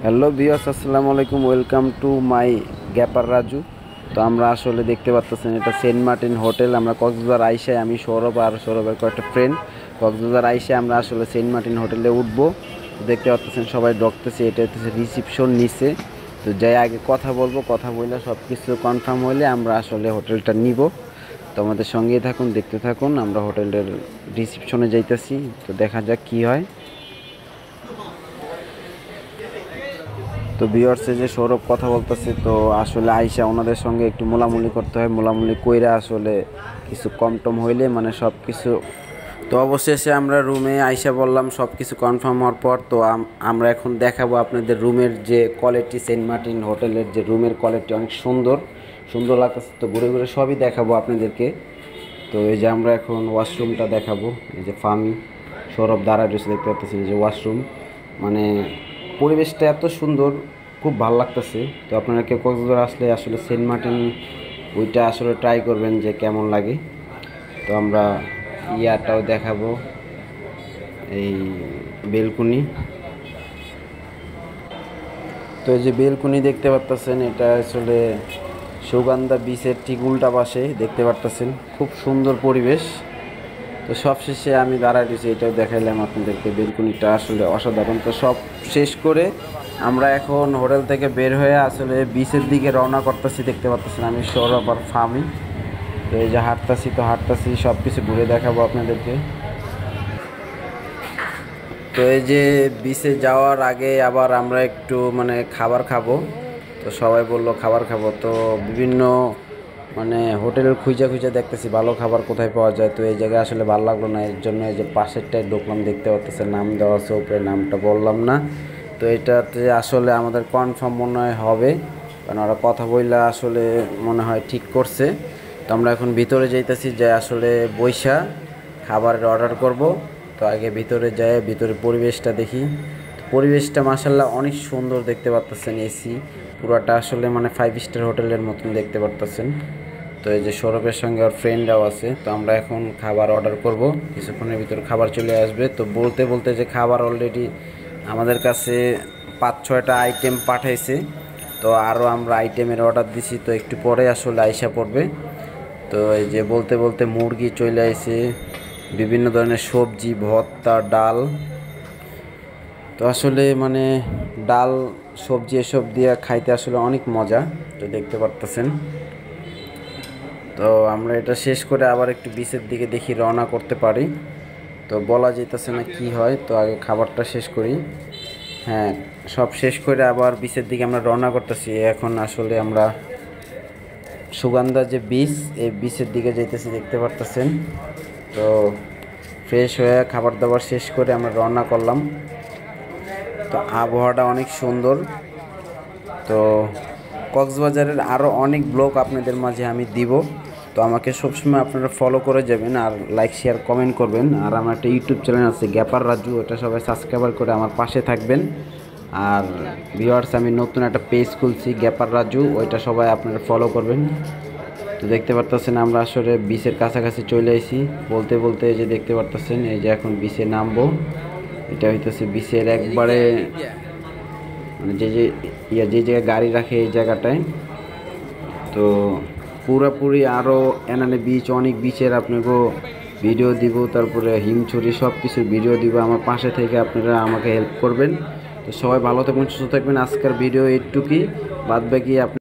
Hello viewers, আসসালামু আলাইকুম। Welcome to my গ্যাপার রাজু। তো আমরা আসলে দেখতে পাচ্ছেন এটা সেন্ট মার্টিন হোটেল। আমরা কক্সবাজার আইসায়, আমি সৌরভ আর সৌরভের কয়েকটা ফ্রেন্ড কক্সবাজার আইসায় আমরা আসলে সেন্ট মার্টিন হোটেলে উঠবো। তো দেখতে পাচ্ছেন সবাই ঢুকতেছে, এটা হচ্ছে রিসিপশন নিচে। তো যাই আগে কথা বলবো, কথা বললে সব কিছু কনফার্ম হলে আমরা আসলে হোটেলটা নিব। তো আমাদের সঙ্গেই থাকুন, দেখতে থাকুন। আমরা হোটেলের রিসিপশনে যাইতেছি, তো দেখা যাক কি হয়। তো ভিউয়ার্সে যে সৌরভ কথা বলতেছে, তো আসলে আইসা ওনাদের সঙ্গে একটু মোলামুলি করতে হয়। মোলামুলি কইরা আসলে কিছু কম টম হইলে মানে সব কিছু। তো অবশেষে আমরা রুমে আইসা বললাম সব কিছু কনফার্ম হওয়ার পর। তো আমরা এখন দেখাবো আপনাদের রুমের যে কোয়ালিটি। সেন্ট মার্টিন হোটেলের যে রুমের কোয়ালিটি অনেক সুন্দর সুন্দর লাগতেছে। তো ঘুরে ঘুরে সবই দেখাবো আপনাদেরকে। তো এই যে আমরা এখন ওয়াশরুমটা দেখাবো। এই যে ফার্মি সৌরভ দাঁড়ায় রয়েছে, দেখতে পাচ্ছেন এই যে ওয়াশরুম। মানে পরিবেশটা এত সুন্দর, খুব ভালো লাগতেছে। তো আপনারা কেউ কক্সবাজার আসলে আসলে সেন্ট মার্টিন ওইটা আসলে ট্রাই করবেন যে কেমন লাগে। তো আমরা ইয়াটাও দেখাবো, এই বেলকুনি। তো এই যে বেলকুনি দেখতে পাচ্ছেন, এটা আসলে সুগন্ধা বিচের ঠিক উল্টা পাশে দেখতে পাচ্ছেন। খুব সুন্দর পরিবেশ। তো সব শেষে আমি দাঁড়ায় রয়েছি, এটাও দেখাইলাম আপনাদেরকে। বেলকুনিটা আসলে অসাধারণ। তো সব শেষ করে আমরা এখন হোটেল থেকে বের হয়ে আসলে বিচের দিকে রওনা করতেছি। দেখতে পাচ্ছেন আমি সৌরভ আর ফার্মি। তো এই যে হাঁটতাছি সব কিছু ঘুরে দেখাবো আপনাদেরকে। তো এই যে বিচে যাওয়ার আগে আবার আমরা একটু মানে খাবার খাবো। তো সবাই বললো খাবার খাবো। তো বিভিন্ন মানে হোটেল খুঁজে খুঁজে দেখতেছি ভালো খাবার কোথায় পাওয়া যায়। তো এই জায়গায় আসলে ভালো লাগলো না, এর জন্য এই যে পাশেরটায় ঢুকলাম। দেখতে পাচ্ছেন নাম দেওয়া আছে উপরে, নামটা বললাম না। তো এটাতে আসলে আমাদের কনফার্ম মনে হয় হবে, কারণ ওরা কথা বললে আসলে মনে হয় ঠিক করছে। তো আমরা এখন ভিতরে যাইতেছি, যে আসলে বৈশা খাবারের অর্ডার করব। তো আগে ভিতরে যাই, ভিতরে পরিবেশটা দেখি। পরিবেশটা মাশাআল্লাহ অনেক সুন্দর, দেখতে পাচ্ছেন এসি পুরাটা আসলে মানে 5 স্টার হোটেলের মতন দেখতে পাচ্ছেন। তো এই যে সৌরভের সঙ্গে ওর ফ্রেন্ডরাও আছে। তো আমরা এখন খাবার অর্ডার করব, কিছুক্ষণের ভিতরে খাবার চলে আসবে। তো বলতে বলতে যে খাবার অলরেডি আমাদের কাছে 5-6টা আইটেম পাঠাইছে। তো আরও আমরা আইটেমের অর্ডার দিছি, তো একটু পরে আসলে আইসা পড়বে। তো এই যে বলতে বলতে মুরগি চলে আইছে, বিভিন্ন ধরনের সবজি, ভর্তা, ডাল। তো আসলে মানে ডাল সবজি এসব দিয়ে খাইতে আসলে অনেক মজা। তো দেখতে পারতেছেন। তো আমরা এটা শেষ করে আবার একটু বিচের দিকে দেখি রওনা করতে পারি। তো বলা যেতেছে না কি হয়। তো আগে খাবারটা শেষ করি। হ্যাঁ, সব শেষ করে আবার বিচের দিকে আমরা রওনা করতেছি। এখন আসলে আমরা সুগন্ধা যে বিচ, এই বিচের দিকে যাইতেছি, দেখতে পারতেছেন। তো ফ্রেশ হয়ে খাবার দাবার শেষ করে আমরা রওনা করলাম। তো আবহাওয়াটা অনেক সুন্দর। তো কক্সবাজারের আরও অনেক ব্লগ আপনাদের মাঝে আমি দিব। তো আমাকে সবসময় আপনারা ফলো করে যাবেন, আর লাইক শেয়ার কমেন্ট করবেন। আর আমার একটা ইউটিউব চ্যানেল আছে গ্যাপার রাজু, ওটা সবাই সাবস্ক্রাইব করে আমার পাশে থাকবেন। আর ভিউয়ার্স, আমি নতুন একটা পেজ খুলছি গ্যাপার রাজু, ওইটা সবাই আপনারা ফলো করবেন। তো দেখতে পারতেছেন আমরা আসলে বিচের কাছাকাছি চলে আসি। বলতে বলতে এই যে দেখতে পারতেছেন, এই যে এখন বিচে নামবো। এটা হইতেছে বিচের একবারে মানে যে যে জায়গায় গাড়ি রাখে এই জায়গাটায়। তো পুরোপুরি আরও এনানে বিচ, অনেক বিচের আপনাকে ভিডিও দিব, তারপরে হিমছড়ি সব কিছুর ভিডিও দিব। আমার পাশে থেকে আপনারা আমাকে হেল্প করবেন। তো সবাই ভালো থাকবেন, সুস্থ থাকবেন। আজকের ভিডিও এইটুকুই, বাদ বাকি আপনি